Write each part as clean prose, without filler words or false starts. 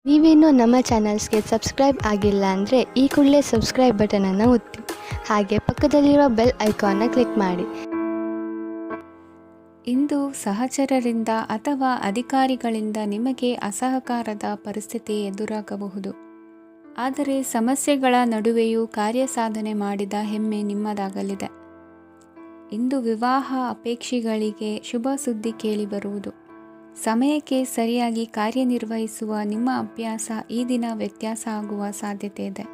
ನೀವೇನೂ ನಮ್ಮ ಚಾನಲ್ಸ್ಗೆ ಸಬ್ಸ್ಕ್ರೈಬ್ ಆಗಿಲ್ಲ ಅಂದರೆ ಈ ಕೂಡಲೇ ಸಬ್ಸ್ಕ್ರೈಬ್ ಬಟನನ್ನು ಒತ್ತಿ, ಹಾಗೆ ಪಕ್ಕದಲ್ಲಿರುವ ಬೆಲ್ ಐಕಾನ್ನ ಕ್ಲಿಕ್ ಮಾಡಿ. ಇಂದು ಸಹಚರರಿಂದ ಅಥವಾ ಅಧಿಕಾರಿಗಳಿಂದ ನಿಮಗೆ ಅಸಹಕಾರದ ಪರಿಸ್ಥಿತಿ ಎದುರಾಗಬಹುದು. ಆದರೆ ಸಮಸ್ಯೆಗಳ ನಡುವೆಯೂ ಕಾರ್ಯಸಾಧನೆ ಮಾಡಿದ ಹೆಮ್ಮೆ ನಿಮ್ಮದಾಗಲಿದೆ. ಇಂದು ವಿವಾಹ ಅಪೇಕ್ಷಿಗಳಿಗೆ ಶುಭ ಸುದ್ದಿ ಕೇಳಿಬರುವುದು. ಸಮಯಕ್ಕೆ ಸರಿಯಾಗಿ ಕಾರ್ಯನಿರ್ವಹಿಸುವ ನಿಮ್ಮ ಅಭ್ಯಾಸ ಈ ದಿನ ವ್ಯತ್ಯಾಸ ಆಗುವ ಸಾಧ್ಯತೆ ಇದೆ.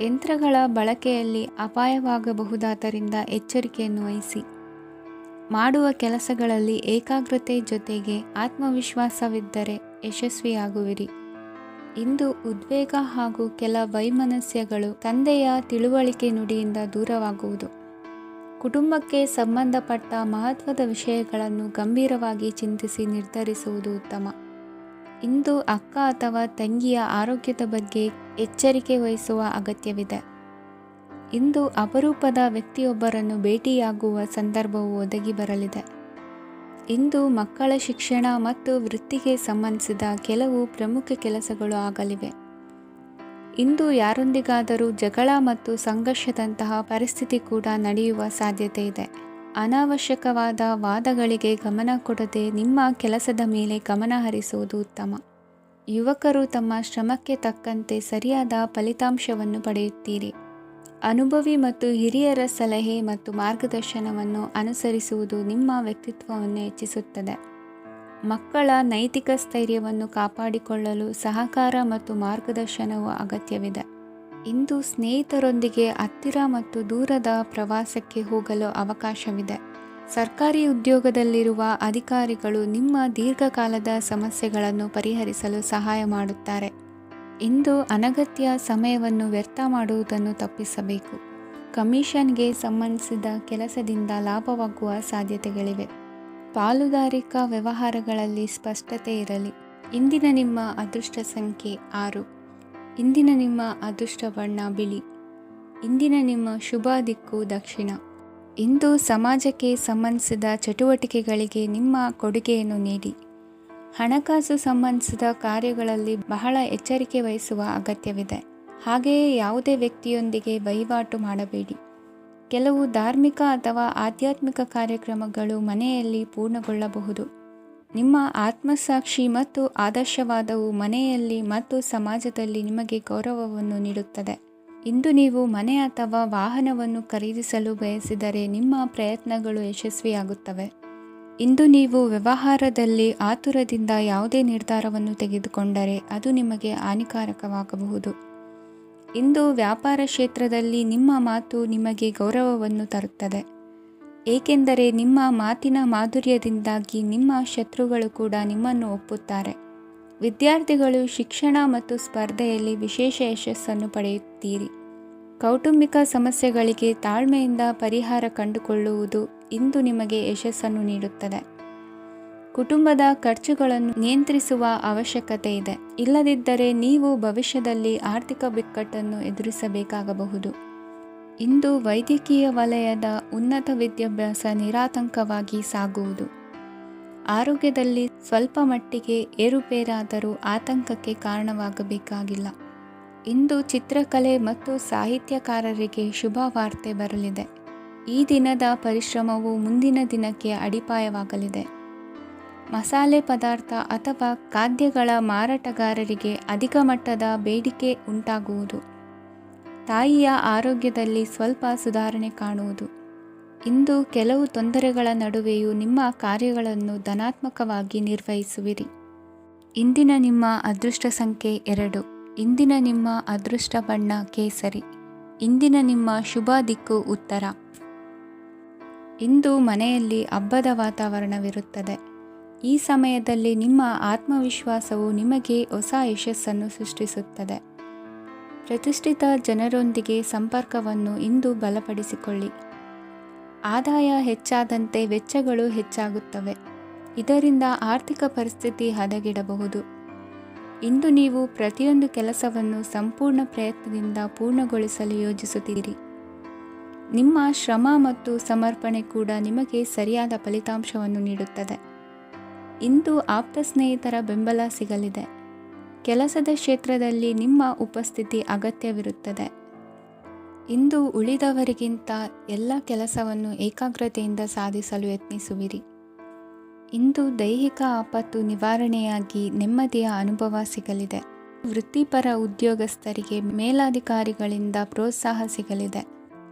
ಯಂತ್ರಗಳ ಬಳಕೆಯಲ್ಲಿ ಅಪಾಯವಾಗಬಹುದಾದ್ದರಿಂದ ಎಚ್ಚರಿಕೆಯನ್ನು ವಹಿಸಿ. ಮಾಡುವ ಕೆಲಸಗಳಲ್ಲಿ ಏಕಾಗ್ರತೆ ಜೊತೆಗೆ ಆತ್ಮವಿಶ್ವಾಸವಿದ್ದರೆ ಯಶಸ್ವಿಯಾಗುವಿರಿ. ಇಂದು ಉದ್ವೇಗ ಹಾಗೂ ಕೆಲ ವೈಮನಸ್ಯಗಳು ತಂದೆಯ ತಿಳುವಳಿಕೆ ನುಡಿಯಿಂದ ದೂರವಾಗುವುದು. ಕುಟುಂಬಕ್ಕೆ ಸಂಬಂಧಪಟ್ಟ ಮಹತ್ವದ ವಿಷಯಗಳನ್ನು ಗಂಭೀರವಾಗಿ ಚಿಂತಿಸಿ ನಿರ್ಧರಿಸುವುದು ಉತ್ತಮ. ಇಂದು ಅಕ್ಕ ಅಥವಾ ತಂಗಿಯ ಆರೋಗ್ಯದ ಬಗ್ಗೆ ಎಚ್ಚರಿಕೆ ವಹಿಸುವ ಅಗತ್ಯವಿದೆ. ಇಂದು ಅಪರೂಪದ ವ್ಯಕ್ತಿಯೊಬ್ಬರನ್ನು ಭೇಟಿಯಾಗುವ ಸಂದರ್ಭವು ಒದಗಿ ಬರಲಿದೆ. ಇಂದು ಮಕ್ಕಳ ಶಿಕ್ಷಣ ಮತ್ತು ವೃತ್ತಿಗೆ ಸಂಬಂಧಿಸಿದ ಕೆಲವು ಪ್ರಮುಖ ಕೆಲಸಗಳು ಆಗಲಿವೆ. ಇಂದು ಯಾರೊಂದಿಗಾದರೂ ಜಗಳ ಮತ್ತು ಸಂಘರ್ಷದಂತಹ ಪರಿಸ್ಥಿತಿ ಕೂಡ ನಡೆಯುವ ಸಾಧ್ಯತೆ ಇದೆ. ಅನಾವಶ್ಯಕವಾದ ವಾದಗಳಿಗೆ ಗಮನ ಕೊಡದೆ ನಿಮ್ಮ ಕೆಲಸದ ಮೇಲೆ ಗಮನ ಹರಿಸುವುದು ಉತ್ತಮ. ಯುವಕರು ತಮ್ಮ ಶ್ರಮಕ್ಕೆ ತಕ್ಕಂತೆ ಸರಿಯಾದ ಫಲಿತಾಂಶವನ್ನು ಪಡೆಯುತ್ತೀರಿ. ಅನುಭವಿ ಮತ್ತು ಹಿರಿಯರ ಸಲಹೆ ಮತ್ತು ಮಾರ್ಗದರ್ಶನವನ್ನು ಅನುಸರಿಸುವುದು ನಿಮ್ಮ ವ್ಯಕ್ತಿತ್ವವನ್ನು ಹೆಚ್ಚಿಸುತ್ತದೆ. ಮಕ್ಕಳ ನೈತಿಕ ಸ್ಥೈರ್ಯವನ್ನು ಕಾಪಾಡಿಕೊಳ್ಳಲು ಸಹಕಾರ ಮತ್ತು ಮಾರ್ಗದರ್ಶನವು ಅಗತ್ಯವಿದೆ. ಇಂದು ಸ್ನೇಹಿತರೊಂದಿಗೆ ಹತ್ತಿರ ಮತ್ತು ದೂರದ ಪ್ರವಾಸಕ್ಕೆ ಹೋಗಲು ಅವಕಾಶವಿದೆ. ಸರ್ಕಾರಿ ಉದ್ಯೋಗದಲ್ಲಿರುವ ಅಧಿಕಾರಿಗಳು ನಿಮ್ಮ ದೀರ್ಘಕಾಲದ ಸಮಸ್ಯೆಗಳನ್ನು ಪರಿಹರಿಸಲು ಸಹಾಯ ಮಾಡುತ್ತಾರೆ. ಇಂದು ಅನಗತ್ಯ ಸಮಯವನ್ನು ವ್ಯರ್ಥ ಮಾಡುವುದನ್ನು ತಪ್ಪಿಸಬೇಕು. ಕಮಿಷನ್ಗೆ ಸಂಬಂಧಿಸಿದ ಕೆಲಸದಿಂದ ಲಾಭವಾಗುವ ಸಾಧ್ಯತೆಗಳಿವೆ. ಪಾಲುದಾರಿಕಾ ವ್ಯವಹಾರಗಳಲ್ಲಿ ಸ್ಪಷ್ಟತೆ ಇರಲಿ. ಇಂದಿನ ನಿಮ್ಮ ಅದೃಷ್ಟ ಸಂಖ್ಯೆ 6. ಇಂದಿನ ನಿಮ್ಮ ಅದೃಷ್ಟ ಬಣ್ಣ ಬಿಳಿ. ಇಂದಿನ ನಿಮ್ಮ ಶುಭ ದಿಕ್ಕು ದಕ್ಷಿಣ. ಇಂದು ಸಮಾಜಕ್ಕೆ ಸಂಬಂಧಿಸಿದ ಚಟುವಟಿಕೆಗಳಿಗೆ ನಿಮ್ಮ ಕೊಡುಗೆಯನ್ನು ನೀಡಿ. ಹಣಕಾಸು ಸಂಬಂಧಿಸಿದ ಕಾರ್ಯಗಳಲ್ಲಿ ಬಹಳ ಎಚ್ಚರಿಕೆ ವಹಿಸುವ ಅಗತ್ಯವಿದೆ. ಹಾಗೆಯೇ ಯಾವುದೇ ವ್ಯಕ್ತಿಯೊಂದಿಗೆ ವಹಿವಾಟು ಮಾಡಬೇಡಿ. ಕೆಲವು ಧಾರ್ಮಿಕ ಅಥವಾ ಆಧ್ಯಾತ್ಮಿಕ ಕಾರ್ಯಕ್ರಮಗಳು ಮನೆಯಲ್ಲಿ ಪೂರ್ಣಗೊಳ್ಳಬಹುದು. ನಿಮ್ಮ ಆತ್ಮಸಾಕ್ಷಿ ಮತ್ತು ಆದರ್ಶವಾದವು ಮನೆಯಲ್ಲಿ ಮತ್ತು ಸಮಾಜದಲ್ಲಿ ನಿಮಗೆ ಗೌರವವನ್ನು ನೀಡುತ್ತದೆ. ಇಂದು ನೀವು ಮನೆ ಅಥವಾ ವಾಹನವನ್ನು ಖರೀದಿಸಲು ಬಯಸಿದರೆ ನಿಮ್ಮ ಪ್ರಯತ್ನಗಳು ಯಶಸ್ವಿಯಾಗುತ್ತವೆ. ಇಂದು ನೀವು ವ್ಯವಹಾರದಲ್ಲಿ ಆತುರದಿಂದ ಯಾವುದೇ ನಿರ್ಧಾರವನ್ನು ತೆಗೆದುಕೊಂಡರೆ ಅದು ನಿಮಗೆ ಹಾನಿಕಾರಕವಾಗಬಹುದು. ಇಂದು ವ್ಯಾಪಾರ ಕ್ಷೇತ್ರದಲ್ಲಿ ನಿಮ್ಮ ಮಾತು ನಿಮಗೆ ಗೌರವವನ್ನು ತರುತ್ತದೆ, ಏಕೆಂದರೆ ನಿಮ್ಮ ಮಾತಿನ ಮಾಧುರ್ಯದಿಂದಾಗಿ ನಿಮ್ಮ ಶತ್ರುಗಳು ಕೂಡ ನಿಮ್ಮನ್ನು ಒಪ್ಪುತ್ತಾರೆ. ವಿದ್ಯಾರ್ಥಿಗಳು ಶಿಕ್ಷಣ ಮತ್ತು ಸ್ಪರ್ಧೆಯಲ್ಲಿ ವಿಶೇಷ ಯಶಸ್ಸನ್ನು ಪಡೆಯುತ್ತೀರಿ. ಕೌಟುಂಬಿಕ ಸಮಸ್ಯೆಗಳಿಗೆ ತಾಳ್ಮೆಯಿಂದ ಪರಿಹಾರ ಕಂಡುಕೊಳ್ಳುವುದು ಇಂದು ನಿಮಗೆ ಯಶಸ್ಸನ್ನು ನೀಡುತ್ತದೆ. ಕುಟುಂಬದ ಖರ್ಚುಗಳನ್ನು ನಿಯಂತ್ರಿಸುವ ಅವಶ್ಯಕತೆ ಇದೆ. ಇಲ್ಲದಿದ್ದರೆ ನೀವು ಭವಿಷ್ಯದಲ್ಲಿ ಆರ್ಥಿಕ ಬಿಕ್ಕಟ್ಟನ್ನು ಎದುರಿಸಬೇಕಾಗಬಹುದು. ಇಂದು ವೈದ್ಯಕೀಯ ವಲಯದ ಉನ್ನತ ವಿದ್ಯಾಭ್ಯಾಸ ನಿರಾತಂಕವಾಗಿ ಸಾಗುವುದು. ಆರೋಗ್ಯದಲ್ಲಿ ಸ್ವಲ್ಪ ಮಟ್ಟಿಗೆ ಏರುಪೇರಾದರೂ ಆತಂಕಕ್ಕೆ ಕಾರಣವಾಗಬೇಕಾಗಿಲ್ಲ. ಇಂದು ಚಿತ್ರಕಲೆ ಮತ್ತು ಸಾಹಿತ್ಯಕಾರರಿಗೆ ಶುಭ ವಾರ್ತೆ ಬರಲಿದೆ. ಈ ದಿನದ ಪರಿಶ್ರಮವು ಮುಂದಿನ ದಿನಕ್ಕೆ ಅಡಿಪಾಯವಾಗಲಿದೆ. ಮಸಾಲೆ ಪದಾರ್ಥ ಅಥವಾ ಖಾದ್ಯಗಳ ಮಾರಾಟಗಾರರಿಗೆ ಅಧಿಕ ಮಟ್ಟದ ಬೇಡಿಕೆ ಉಂಟಾಗುವುದು. ತಾಯಿಯ ಆರೋಗ್ಯದಲ್ಲಿ ಸ್ವಲ್ಪ ಸುಧಾರಣೆ ಕಾಣುವುದು. ಇಂದು ಕೆಲವು ತೊಂದರೆಗಳ ನಡುವೆಯೂ ನಿಮ್ಮ ಕಾರ್ಯಗಳನ್ನು ಧನಾತ್ಮಕವಾಗಿ ನಿರ್ವಹಿಸುವಿರಿ. ಇಂದಿನ ನಿಮ್ಮ ಅದೃಷ್ಟ ಸಂಖ್ಯೆ 2. ಇಂದಿನ ನಿಮ್ಮ ಅದೃಷ್ಟ ಬಣ್ಣ ಕೇಸರಿ. ಇಂದಿನ ನಿಮ್ಮ ಶುಭ ದಿಕ್ಕು ಉತ್ತರ. ಇಂದು ಮನೆಯಲ್ಲಿ ಹಬ್ಬದ ವಾತಾವರಣವಿರುತ್ತದೆ. ಈ ಸಮಯದಲ್ಲಿ ನಿಮ್ಮ ಆತ್ಮವಿಶ್ವಾಸವು ನಿಮಗೆ ಹೊಸ ಯಶಸ್ಸನ್ನು ಸೃಷ್ಟಿಸುತ್ತದೆ. ಪ್ರತಿಷ್ಠಿತ ಜನರೊಂದಿಗೆ ಸಂಪರ್ಕವನ್ನು ಇಂದು ಬಲಪಡಿಸಿಕೊಳ್ಳಿ. ಆದಾಯ ಹೆಚ್ಚಾದಂತೆ ವೆಚ್ಚಗಳು ಹೆಚ್ಚಾಗುತ್ತವೆ. ಇದರಿಂದ ಆರ್ಥಿಕ ಪರಿಸ್ಥಿತಿ ಹದಗೆಡಬಹುದು. ಇಂದು ನೀವು ಪ್ರತಿಯೊಂದು ಕೆಲಸವನ್ನು ಸಂಪೂರ್ಣ ಪ್ರಯತ್ನದಿಂದ ಪೂರ್ಣಗೊಳಿಸಲು ಯೋಜಿಸುತ್ತೀರಿ. ನಿಮ್ಮ ಶ್ರಮ ಮತ್ತು ಸಮರ್ಪಣೆ ಕೂಡ ನಿಮಗೆ ಸರಿಯಾದ ಫಲಿತಾಂಶವನ್ನು ನೀಡುತ್ತದೆ. ಇಂದು ಆಪ್ತ ಸ್ನೇಹಿತರ ಬೆಂಬಲ ಸಿಗಲಿದೆ. ಕೆಲಸದ ಕ್ಷೇತ್ರದಲ್ಲಿ ನಿಮ್ಮ ಉಪಸ್ಥಿತಿ ಅಗತ್ಯವಿರುತ್ತದೆ. ಇಂದು ಉಳಿದವರಿಗಿಂತ ಎಲ್ಲ ಕೆಲಸವನ್ನು ಏಕಾಗ್ರತೆಯಿಂದ ಸಾಧಿಸಲು ಯತ್ನಿಸುವಿರಿ. ಇಂದು ದೈಹಿಕ ಆಪತ್ತು ನಿವಾರಣೆಯಾಗಿ ನೆಮ್ಮದಿಯ ಅನುಭವ ಸಿಗಲಿದೆ. ವೃತ್ತಿಪರ ಉದ್ಯೋಗಸ್ಥರಿಗೆ ಮೇಲಾಧಿಕಾರಿಗಳಿಂದ ಪ್ರೋತ್ಸಾಹ ಸಿಗಲಿದೆ.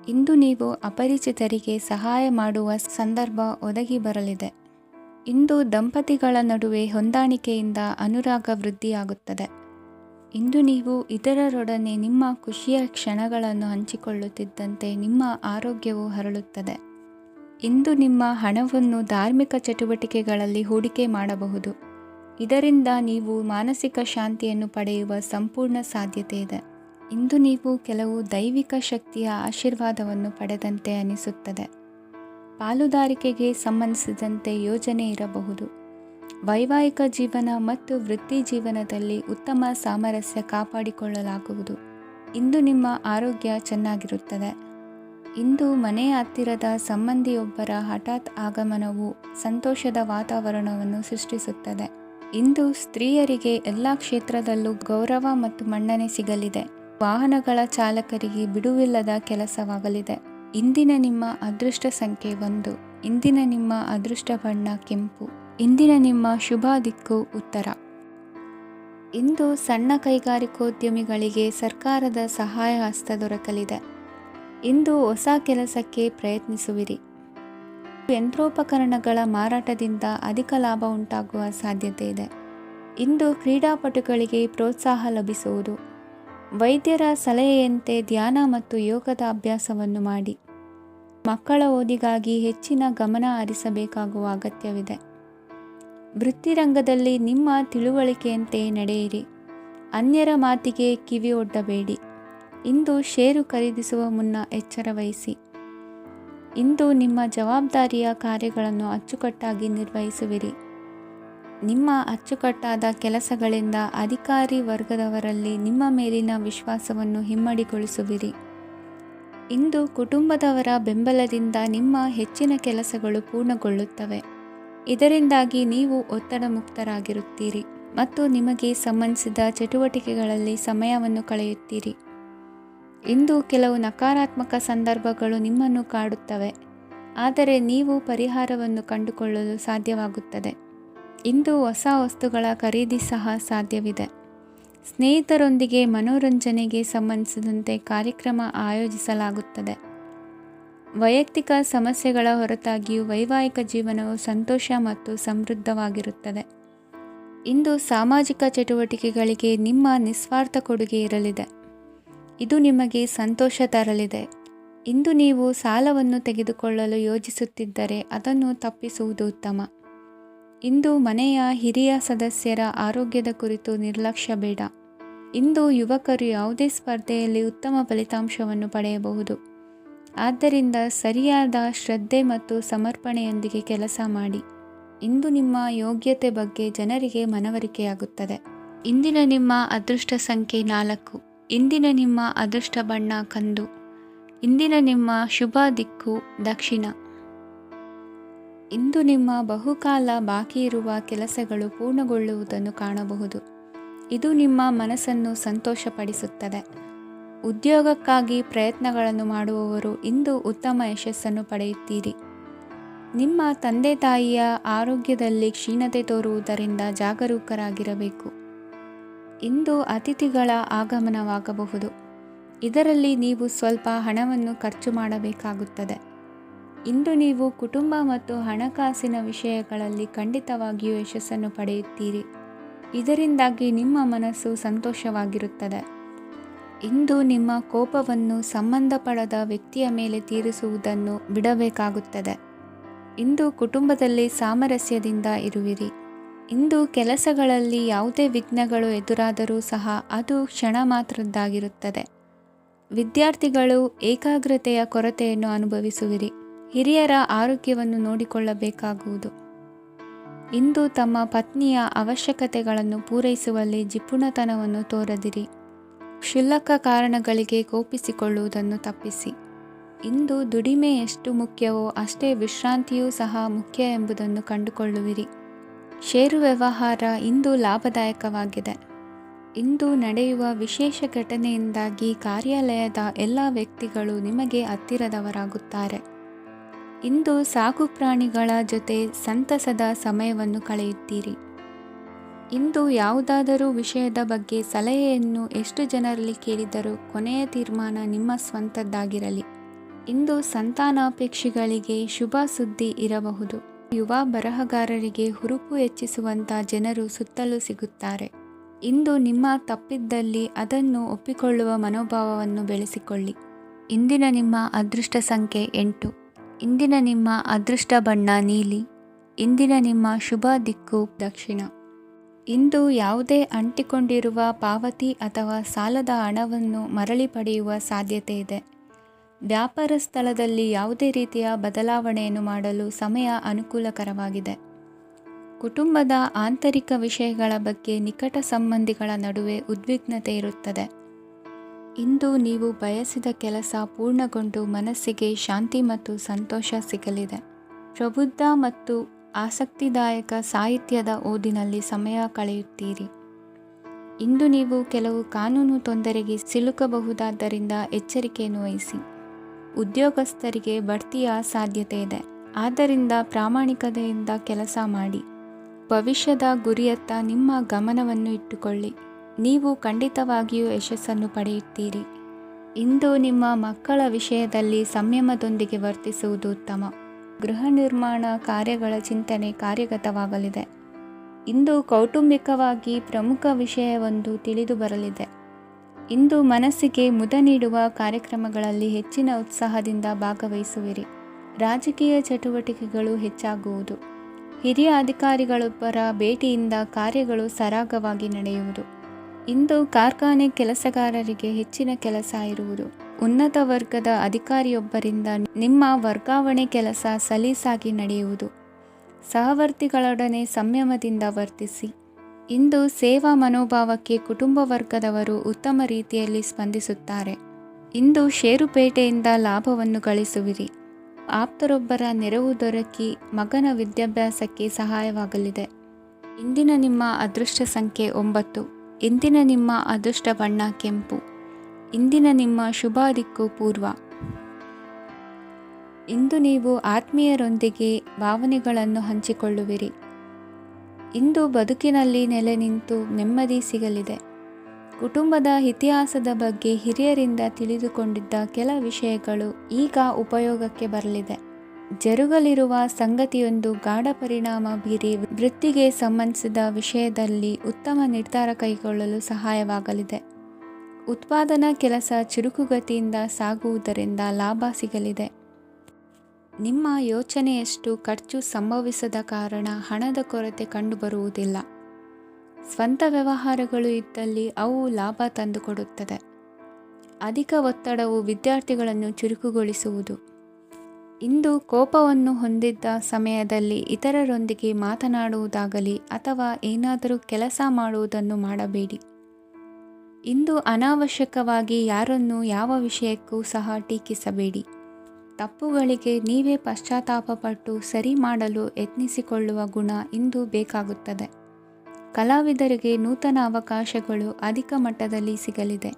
ಇಂದು ನೀವು ಅಪರಿಚಿತರಿಗೆ ಸಹಾಯ ಮಾಡುವ ಸಂದರ್ಭ ಒದಗಿ ಬರಲಿದೆ. ಇಂದು ದಂಪತಿಗಳ ನಡುವೆ ಹೊಂದಾಣಿಕೆಯಿಂದ ಅನುರಾಗ ವೃದ್ಧಿಯಾಗುತ್ತದೆ. ಇಂದು ನೀವು ಇತರರೊಡನೆ ನಿಮ್ಮ ಖುಷಿಯ ಕ್ಷಣಗಳನ್ನು ಹಂಚಿಕೊಳ್ಳುತ್ತಿದ್ದಂತೆ ನಿಮ್ಮ ಆರೋಗ್ಯವು ಹರಳುತ್ತದೆ. ಇಂದು ನಿಮ್ಮ ಹಣವನ್ನು ಧಾರ್ಮಿಕ ಚಟುವಟಿಕೆಗಳಲ್ಲಿ ಹೂಡಿಕೆ ಮಾಡಬಹುದು. ಇದರಿಂದ ನೀವು ಮಾನಸಿಕ ಶಾಂತಿಯನ್ನು ಪಡೆಯುವ ಸಂಪೂರ್ಣ ಸಾಧ್ಯತೆ ಇದೆ. ಇಂದು ನೀವು ಕೆಲವು ದೈವಿಕ ಶಕ್ತಿಯ ಆಶೀರ್ವಾದವನ್ನು ಪಡೆದಂತೆ ಅನಿಸುತ್ತದೆ. ಪಾಲುದಾರಿಕೆಗೆ ಸಂಬಂಧಿಸಿದಂತೆ ಯೋಜನೆ ಇರಬಹುದು. ವೈವಾಹಿಕ ಜೀವನ ಮತ್ತು ವೃತ್ತಿ ಜೀವನದಲ್ಲಿ ಉತ್ತಮ ಸಾಮರಸ್ಯ ಕಾಪಾಡಿಕೊಳ್ಳಲಾಗುವುದು. ಇಂದು ನಿಮ್ಮ ಆರೋಗ್ಯ ಚೆನ್ನಾಗಿರುತ್ತದೆ. ಇಂದು ಮನೆಯ ಹತ್ತಿರದ ಸಂಬಂಧಿಯೊಬ್ಬರ ಹಠಾತ್ ಆಗಮನವು ಸಂತೋಷದ ವಾತಾವರಣವನ್ನು ಸೃಷ್ಟಿಸುತ್ತದೆ. ಇಂದು ಸ್ತ್ರೀಯರಿಗೆ ಎಲ್ಲ ಕ್ಷೇತ್ರದಲ್ಲೂ ಗೌರವ ಮತ್ತು ಮನ್ನಣೆ ಸಿಗಲಿದೆ. ವಾಹನಗಳ ಚಾಲಕರಿಗೆ ಬಿಡುವಿಲ್ಲದ ಕೆಲಸವಾಗಲಿದೆ. ಇಂದಿನ ನಿಮ್ಮ ಅದೃಷ್ಟ ಸಂಖ್ಯೆ 1. ಇಂದಿನ ನಿಮ್ಮ ಅದೃಷ್ಟ ಬಣ್ಣ ಕೆಂಪು. ಇಂದಿನ ನಿಮ್ಮ ಶುಭ ದಿಕ್ಕು ಉತ್ತರ. ಇಂದು ಸಣ್ಣ ಕೈಗಾರಿಕೋದ್ಯಮಿಗಳಿಗೆ ಸರ್ಕಾರದ ಸಹಾಯ ಹಸ್ತ ದೊರಕಲಿದೆ. ಇಂದು ಹೊಸ ಕೆಲಸಕ್ಕೆ ಪ್ರಯತ್ನಿಸುವಿರಿ. ಯಂತ್ರೋಪಕರಣಗಳ ಮಾರಾಟದಿಂದ ಅಧಿಕ ಲಾಭ ಉಂಟಾಗುವ ಸಾಧ್ಯತೆ ಇದೆ. ಇಂದು ಕ್ರೀಡಾಪಟುಗಳಿಗೆ ಪ್ರೋತ್ಸಾಹ ಲಭಿಸುವುದು. ವೈದ್ಯರ ಸಲಹೆಯಂತೆ ಧ್ಯಾನ ಮತ್ತು ಯೋಗದ ಅಭ್ಯಾಸವನ್ನು ಮಾಡಿ. ಮಕ್ಕಳ ಓದಿಗಾಗಿ ಹೆಚ್ಚಿನ ಗಮನ ಹರಿಸಬೇಕಾಗುವ ಅಗತ್ಯವಿದೆ. ವೃತ್ತಿರಂಗದಲ್ಲಿ ನಿಮ್ಮ ತಿಳುವಳಿಕೆಯಂತೆ ನಡೆಯಿರಿ. ಅನ್ಯರ ಮಾತಿಗೆ ಕಿವಿ ಒಡ್ಡಬೇಡಿ. ಇಂದು ಷೇರು ಖರೀದಿಸುವ ಮುನ್ನ ಎಚ್ಚರ ವಹಿಸಿ. ಇಂದು ನಿಮ್ಮ ಜವಾಬ್ದಾರಿಯ ಕಾರ್ಯಗಳನ್ನು ಅಚ್ಚುಕಟ್ಟಾಗಿ ನಿರ್ವಹಿಸುವಿರಿ. ನಿಮ್ಮ ಅಚ್ಚುಕಟ್ಟಾದ ಕೆಲಸಗಳಿಂದ ಅಧಿಕಾರಿ ವರ್ಗದವರಲ್ಲಿ ನಿಮ್ಮ ಮೇಲಿನ ವಿಶ್ವಾಸವನ್ನು ಇಮ್ಮಡಿಗೊಳಿಸುವಿರಿ. ಇಂದು ಕುಟುಂಬದವರ ಬೆಂಬಲದಿಂದ ನಿಮ್ಮ ಹೆಚ್ಚಿನ ಕೆಲಸಗಳು ಪೂರ್ಣಗೊಳ್ಳುತ್ತವೆ. ಇದರಿಂದಾಗಿ ನೀವು ಒತ್ತಡ ಮುಕ್ತರಾಗಿರುತ್ತೀರಿ ಮತ್ತು ನಿಮಗೆ ಸಂಬಂಧಿಸಿದ ಚಟುವಟಿಕೆಗಳಲ್ಲಿ ಸಮಯವನ್ನು ಕಳೆಯುತ್ತೀರಿ. ಇಂದು ಕೆಲವು ನಕಾರಾತ್ಮಕ ಸಂದರ್ಭಗಳು ನಿಮ್ಮನ್ನು ಕಾಡುತ್ತವೆ, ಆದರೆ ನೀವು ಪರಿಹಾರವನ್ನು ಕಂಡುಕೊಳ್ಳಲು ಸಾಧ್ಯವಾಗುತ್ತದೆ. ಇಂದು ಹೊಸ ವಸ್ತುಗಳ ಖರೀದಿ ಸಹ ಸಾಧ್ಯವಿದೆ. ಸ್ನೇಹಿತರೊಂದಿಗೆ ಮನೋರಂಜನೆಗೆ ಸಂಬಂಧಿಸಿದಂತೆ ಕಾರ್ಯಕ್ರಮ ಆಯೋಜಿಸಲಾಗುತ್ತದೆ. ವೈಯಕ್ತಿಕ ಸಮಸ್ಯೆಗಳ ಹೊರತಾಗಿಯೂ ವೈವಾಹಿಕ ಜೀವನವು ಸಂತೋಷ ಮತ್ತು ಸಮೃದ್ಧವಾಗಿರುತ್ತದೆ. ಇಂದು ಸಾಮಾಜಿಕ ಚಟುವಟಿಕೆಗಳಿಗೆ ನಿಮ್ಮ ನಿಸ್ವಾರ್ಥ ಕೊಡುಗೆ ಇರಲಿದೆ. ಇದು ನಿಮಗೆ ಸಂತೋಷ ತರಲಿದೆ. ಇಂದು ನೀವು ಸಾಲವನ್ನು ತೆಗೆದುಕೊಳ್ಳಲು ಯೋಜಿಸುತ್ತಿದ್ದರೆ ಅದನ್ನು ತಪ್ಪಿಸುವುದು ಉತ್ತಮ. ಇಂದು ಮನೆಯ ಹಿರಿಯ ಸದಸ್ಯರ ಆರೋಗ್ಯದ ಕುರಿತು ನಿರ್ಲಕ್ಷ್ಯ ಬೇಡ. ಇಂದು ಯುವಕರು ಯಾವುದೇ ಸ್ಪರ್ಧೆಯಲ್ಲಿ ಉತ್ತಮ ಫಲಿತಾಂಶವನ್ನು ಪಡೆಯಬಹುದು. ಆದ್ದರಿಂದ ಸರಿಯಾದ ಶ್ರದ್ಧೆ ಮತ್ತು ಸಮರ್ಪಣೆಯೊಂದಿಗೆ ಕೆಲಸ ಮಾಡಿ. ಇಂದು ನಿಮ್ಮ ಯೋಗ್ಯತೆ ಬಗ್ಗೆ ಜನರಿಗೆ ಮನವರಿಕೆಯಾಗುತ್ತದೆ. ಇಂದಿನ ನಿಮ್ಮ ಅದೃಷ್ಟ ಸಂಖ್ಯೆ 4. ಇಂದಿನ ನಿಮ್ಮ ಅದೃಷ್ಟ ಬಣ್ಣ ಕಂದು. ಇಂದಿನ ನಿಮ್ಮ ಶುಭ ದಿಕ್ಕು ದಕ್ಷಿಣ. ಇಂದು ನಿಮ್ಮ ಬಹುಕಾಲ ಬಾಕಿ ಇರುವ ಕೆಲಸಗಳು ಪೂರ್ಣಗೊಳ್ಳುವುದನ್ನು ಕಾಣಬಹುದು. ಇದು ನಿಮ್ಮ ಮನಸ್ಸನ್ನು ಸಂತೋಷಪಡಿಸುತ್ತದೆ. ಉದ್ಯೋಗಕ್ಕಾಗಿ ಪ್ರಯತ್ನಗಳನ್ನು ಮಾಡುವವರು ಇಂದು ಉತ್ತಮ ಯಶಸ್ಸನ್ನು ಪಡೆಯುತ್ತೀರಿ. ನಿಮ್ಮ ತಂದೆ ತಾಯಿಯ ಆರೋಗ್ಯದಲ್ಲಿ ಕ್ಷೀಣತೆ ತೋರುವುದರಿಂದ ಜಾಗರೂಕರಾಗಿರಬೇಕು. ಇಂದು ಅತಿಥಿಗಳ ಆಗಮನವಾಗಬಹುದು. ಇದರಲ್ಲಿ ನೀವು ಸ್ವಲ್ಪ ಹಣವನ್ನು ಖರ್ಚು ಮಾಡಬೇಕಾಗುತ್ತದೆ. ಇಂದು ನೀವು ಕುಟುಂಬ ಮತ್ತು ಹಣಕಾಸಿನ ವಿಷಯಗಳಲ್ಲಿ ಖಂಡಿತವಾಗಿಯೂ ಯಶಸ್ಸನ್ನು ಪಡೆಯುತ್ತೀರಿ. ಇದರಿಂದಾಗಿ ನಿಮ್ಮ ಮನಸ್ಸು ಸಂತೋಷವಾಗಿರುತ್ತದೆ. ಇಂದು ನಿಮ್ಮ ಕೋಪವನ್ನು ಸಂಬಂಧಪಡದ ವ್ಯಕ್ತಿಯ ಮೇಲೆ ತೀರಿಸುವುದನ್ನು ಬಿಡಬೇಕಾಗುತ್ತದೆ. ಇಂದು ಕುಟುಂಬದಲ್ಲಿ ಸಾಮರಸ್ಯದಿಂದ ಇರುವಿರಿ. ಇಂದು ಕೆಲಸಗಳಲ್ಲಿ ಯಾವುದೇ ವಿಘ್ನಗಳು ಎದುರಾದರೂ ಸಹ ಅದು ಕ್ಷಣ ಮಾತ್ರದ್ದಾಗಿರುತ್ತದೆ. ವಿದ್ಯಾರ್ಥಿಗಳು ಏಕಾಗ್ರತೆಯ ಕೊರತೆಯನ್ನು ಅನುಭವಿಸುವಿರಿ. ಹಿರಿಯರ ಆರೋಗ್ಯವನ್ನು ನೋಡಿಕೊಳ್ಳಬೇಕಾಗುವುದು. ಇಂದು ತಮ್ಮ ಪತ್ನಿಯ ಅವಶ್ಯಕತೆಗಳನ್ನು ಪೂರೈಸುವಲ್ಲಿ ಜಿಪುಣತನವನ್ನು ತೋರದಿರಿ. ಕ್ಷುಲ್ಲಕ ಕಾರಣಗಳಿಗೆ ಕೋಪಿಸಿಕೊಳ್ಳುವುದನ್ನು ತಪ್ಪಿಸಿ. ಇಂದು ದುಡಿಮೆ ಎಷ್ಟು ಮುಖ್ಯವೋ ಅಷ್ಟೇ ವಿಶ್ರಾಂತಿಯೂ ಸಹ ಮುಖ್ಯ ಎಂಬುದನ್ನು ಕಂಡುಕೊಳ್ಳುವಿರಿ. ಷೇರು ವ್ಯವಹಾರ ಇಂದು ಲಾಭದಾಯಕವಾಗಿದೆ. ಇಂದು ನಡೆಯುವ ವಿಶೇಷ ಘಟನೆಯಿಂದಾಗಿ ಕಾರ್ಯಾಲಯದ ಎಲ್ಲ ವ್ಯಕ್ತಿಗಳು ನಿಮಗೆ ಹತ್ತಿರದವರಾಗುತ್ತಾರೆ. ಇಂದು ಸಾಕು ಪ್ರಾಣಿಗಳ ಜೊತೆ ಸಂತಸದ ಸಮಯವನ್ನು ಕಳೆಯುತ್ತೀರಿ. ಇಂದು ಯಾವುದಾದರೂ ವಿಷಯದ ಬಗ್ಗೆ ಸಲಹೆಯನ್ನು ಎಷ್ಟು ಜನರಲ್ಲಿ ಕೇಳಿದರೂ ಕೊನೆಯ ತೀರ್ಮಾನ ನಿಮ್ಮ ಸ್ವಂತದ್ದಾಗಿರಲಿ. ಇಂದು ಸಂತಾನಾಪೇಕ್ಷಿಗಳಿಗೆ ಶುಭ ಸುದ್ದಿ ಇರಬಹುದು. ಯುವ ಬರಹಗಾರರಿಗೆ ಹುರುಪು ಹೆಚ್ಚಿಸುವಂಥ ಜನರು ಸುತ್ತಲೂ ಸಿಗುತ್ತಾರೆ. ಇಂದು ನಿಮ್ಮ ತಪ್ಪಿದ್ದಲ್ಲಿ ಅದನ್ನು ಒಪ್ಪಿಕೊಳ್ಳುವ ಮನೋಭಾವವನ್ನು ಬೆಳೆಸಿಕೊಳ್ಳಿ. ಇಂದಿನ ನಿಮ್ಮ ಅದೃಷ್ಟ ಸಂಖ್ಯೆ 8. ಇಂದಿನ ನಿಮ್ಮ ಅದೃಷ್ಟ ಬಣ್ಣ ನೀಲಿ. ಇಂದಿನ ನಿಮ್ಮ ಶುಭ ದಿಕ್ಕು ದಕ್ಷಿಣ. ಇಂದು ಯಾವುದೇ ಅಂಟಿಕೊಂಡಿರುವ ಪಾವತಿ ಅಥವಾ ಸಾಲದ ಹಣವನ್ನು ಮರಳಿ ಪಡೆಯುವ ಸಾಧ್ಯತೆ ಇದೆ. ವ್ಯಾಪಾರ ಸ್ಥಳದಲ್ಲಿ ಯಾವುದೇ ರೀತಿಯ ಬದಲಾವಣೆಯನ್ನು ಮಾಡಲು ಸಮಯ ಅನುಕೂಲಕರವಾಗಿದೆ. ಕುಟುಂಬದ ಆಂತರಿಕ ವಿಷಯಗಳ ಬಗ್ಗೆ ನಿಕಟ ಸಂಬಂಧಿಗಳ ನಡುವೆ ಉದ್ವಿಗ್ನತೆ ಇರುತ್ತದೆ. ಇಂದು ನೀವು ಬಯಸಿದ ಕೆಲಸ ಪೂರ್ಣಗೊಂಡು ಮನಸ್ಸಿಗೆ ಶಾಂತಿ ಮತ್ತು ಸಂತೋಷ ಸಿಗಲಿದೆ. ಪ್ರಬುದ್ಧ ಮತ್ತು ಆಸಕ್ತಿದಾಯಕ ಸಾಹಿತ್ಯದ ಓದಿನಲ್ಲಿ ಸಮಯ ಕಳೆಯುತ್ತೀರಿ. ಇಂದು ನೀವು ಕೆಲವು ಕಾನೂನು ತೊಂದರೆಗೆ ಸಿಲುಕಬಹುದಾದ್ದರಿಂದ ಎಚ್ಚರಿಕೆಯನ್ನು ವಹಿಸಿ. ಉದ್ಯೋಗಸ್ಥರಿಗೆ ಬಡ್ತಿಯ ಸಾಧ್ಯತೆ ಇದೆ, ಆದ್ದರಿಂದ ಪ್ರಾಮಾಣಿಕತೆಯಿಂದ ಕೆಲಸ ಮಾಡಿ. ಭವಿಷ್ಯದ ಗುರಿಯತ್ತ ನಿಮ್ಮ ಗಮನವನ್ನು ಇಟ್ಟುಕೊಳ್ಳಿ. ನೀವು ಖಂಡಿತವಾಗಿಯೂ ಯಶಸ್ಸನ್ನು ಪಡೆಯುತ್ತೀರಿ. ಇಂದು ನಿಮ್ಮ ಮಕ್ಕಳ ವಿಷಯದಲ್ಲಿ ಸಂಯಮದೊಂದಿಗೆ ವರ್ತಿಸುವುದು ಉತ್ತಮ. ಗೃಹ ನಿರ್ಮಾಣ ಕಾರ್ಯಗಳ ಚಿಂತನೆ ಕಾರ್ಯಗತವಾಗಲಿದೆ. ಇಂದು ಕೌಟುಂಬಿಕವಾಗಿ ಪ್ರಮುಖ ವಿಷಯವೊಂದು ತಿಳಿದು ಬರಲಿದೆ. ಇಂದು ಮನಸ್ಸಿಗೆ ಮುದ ನೀಡುವ ಕಾರ್ಯಕ್ರಮಗಳಲ್ಲಿ ಹೆಚ್ಚಿನ ಉತ್ಸಾಹದಿಂದ ಭಾಗವಹಿಸುವಿರಿ. ರಾಜಕೀಯ ಚಟುವಟಿಕೆಗಳು ಹೆಚ್ಚಾಗುವುದು. ಹಿರಿಯ ಅಧಿಕಾರಿಗಳೊಬ್ಬರ ಭೇಟಿಯಿಂದ ಕಾರ್ಯಗಳು ಸರಾಗವಾಗಿ ನಡೆಯುವುದು. ಇಂದು ಕಾರ್ಖಾನೆ ಕೆಲಸಗಾರರಿಗೆ ಹೆಚ್ಚಿನ ಕೆಲಸ ಇರುವುದು. ಉನ್ನತ ವರ್ಗದ ಅಧಿಕಾರಿಯೊಬ್ಬರಿಂದ ನಿಮ್ಮ ವರ್ಗಾವಣೆ ಕೆಲಸ ಸಲೀಸಾಗಿ ನಡೆಯುವುದು. ಸಹವರ್ತಿಗಳೊಡನೆ ಸಂಯಮದಿಂದ ವರ್ತಿಸಿ. ಇಂದು ಸೇವಾ ಮನೋಭಾವಕ್ಕೆ ಕುಟುಂಬ ವರ್ಗದವರು ಉತ್ತಮ ರೀತಿಯಲ್ಲಿ ಸ್ಪಂದಿಸುತ್ತಾರೆ. ಇಂದು ಷೇರುಪೇಟೆಯಿಂದ ಲಾಭವನ್ನು ಗಳಿಸುವಿರಿ. ಆಪ್ತರೊಬ್ಬರ ನೆರವು ದೊರಕಿ ಮಗನ ವಿದ್ಯಾಭ್ಯಾಸಕ್ಕೆ ಸಹಾಯವಾಗಲಿದೆ. ಇಂದಿನ ನಿಮ್ಮ ಅದೃಷ್ಟ ಸಂಖ್ಯೆ 9. ಇಂದಿನ ನಿಮ್ಮ ಅದೃಷ್ಟ ಬಣ್ಣ ಕೆಂಪು. ಇಂದಿನ ನಿಮ್ಮ ಶುಭ ದಿಕ್ಕು ಪೂರ್ವ. ಇಂದು ನೀವು ಆತ್ಮೀಯರೊಂದಿಗೆ ಭಾವನೆಗಳನ್ನು ಹಂಚಿಕೊಳ್ಳುವಿರಿ. ಇಂದು ಬದುಕಿನಲ್ಲಿ ನೆಲೆ ನಿಂತು ನೆಮ್ಮದಿ ಸಿಗಲಿದೆ. ಕುಟುಂಬದ ಇತಿಹಾಸದ ಬಗ್ಗೆ ಹಿರಿಯರಿಂದ ತಿಳಿದುಕೊಂಡಿದ್ದ ಕೆಲ ವಿಷಯಗಳು ಈಗ ಉಪಯೋಗಕ್ಕೆ ಬರಲಿದೆ. ಜರುಗಲಿರುವ ಸಂಗತಿಯೊಂದು ಗಾಢ ಪರಿಣಾಮ ಬೀರಿ ವೃತ್ತಿಗೆ ಸಂಬಂಧಿಸಿದ ವಿಷಯದಲ್ಲಿ ಉತ್ತಮ ನಿರ್ಧಾರ ಕೈಗೊಳ್ಳಲು ಸಹಾಯವಾಗಲಿದೆ. ಉತ್ಪಾದನಾ ಕೆಲಸ ಚುರುಕುಗತಿಯಿಂದ ಸಾಗುವುದರಿಂದ ಲಾಭ ಸಿಗಲಿದೆ. ನಿಮ್ಮ ಯೋಚನೆಯಷ್ಟು ಖರ್ಚು ಸಂಭವಿಸದ ಕಾರಣ ಹಣದ ಕೊರತೆ ಕಂಡುಬರುವುದಿಲ್ಲ. ಸ್ವಂತ ವ್ಯವಹಾರಗಳು ಇದ್ದಲ್ಲಿ ಅವು ಲಾಭ ತಂದುಕೊಡುತ್ತದೆ. ಅಧಿಕ ಒತ್ತಡವು ವಿದ್ಯಾರ್ಥಿಗಳನ್ನು ಚುರುಕುಗೊಳಿಸುವುದು. ಇಂದು ಕೋಪವನ್ನು ಹೊಂದಿದ್ದ ಸಮಯದಲ್ಲಿ ಇತರರೊಂದಿಗೆ ಮಾತನಾಡುವುದಾಗಲಿ ಅಥವಾ ಏನಾದರೂ ಕೆಲಸ ಮಾಡುವುದನ್ನು ಮಾಡಬೇಡಿ. ಇಂದು ಅನಾವಶ್ಯಕವಾಗಿ ಯಾರನ್ನೂ ಯಾವ ವಿಷಯಕ್ಕೂ ಸಹ ಟೀಕಿಸಬೇಡಿ. ತಪ್ಪುಗಳಿಗೆ ನೀವೇ ಪಶ್ಚಾತ್ತಾಪಪಟ್ಟು ಸರಿ ಮಾಡಲು ಯತ್ನಿಸಿಕೊಳ್ಳುವ ಗುಣ ಇಂದು ಬೇಕಾಗುತ್ತದೆ. ಕಲಾವಿದರಿಗೆ ನೂತನ ಅವಕಾಶಗಳು ಅಧಿಕ ಮಟ್ಟದಲ್ಲಿ ಸಿಗಲಿದೆ.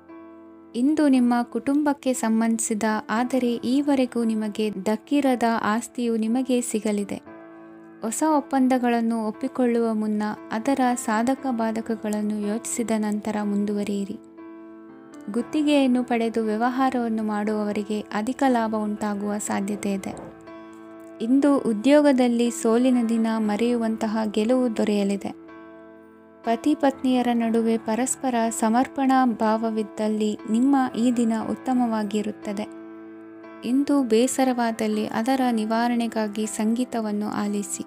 ಇಂದು ನಿಮ್ಮ ಕುಟುಂಬಕ್ಕೆ ಸಂಬಂಧಿಸಿದ ಆದರೆ ಈವರೆಗೂ ನಿಮಗೆ ದಕ್ಕಿರದ ಆಸ್ತಿಯು ನಿಮಗೆ ಸಿಗಲಿದೆ. ಹೊಸ ಒಪ್ಪಂದಗಳನ್ನು ಒಪ್ಪಿಕೊಳ್ಳುವ ಮುನ್ನ ಅದರ ಸಾಧಕ ಬಾಧಕಗಳನ್ನು ಯೋಚಿಸಿದ ನಂತರ ಮುಂದುವರಿಯಿರಿ. ಗುತ್ತಿಗೆಯನ್ನು ಪಡೆದು ವ್ಯವಹಾರವನ್ನು ಮಾಡುವವರಿಗೆ ಅಧಿಕ ಲಾಭ ಉಂಟಾಗುವ ಸಾಧ್ಯತೆ ಇದೆ. ಇಂದು ಉದ್ಯೋಗದಲ್ಲಿ ಸೋಲಿನ ದಿನ ಮರೆಯುವಂತಹ ಗೆಲುವು ದೊರೆಯಲಿದೆ. ಪತಿ ಪತ್ನಿಯರ ನಡುವೆ ಪರಸ್ಪರ ಸಮರ್ಪಣಾ ಭಾವವಿದ್ದಲ್ಲಿ ನಿಮ್ಮ ಈ ದಿನ ಉತ್ತಮವಾಗಿರುತ್ತದೆ. ಇಂದು ಬೇಸರವಾದಲ್ಲಿ ಅದರ ನಿವಾರಣೆಗಾಗಿ ಸಂಗೀತವನ್ನು ಆಲಿಸಿ.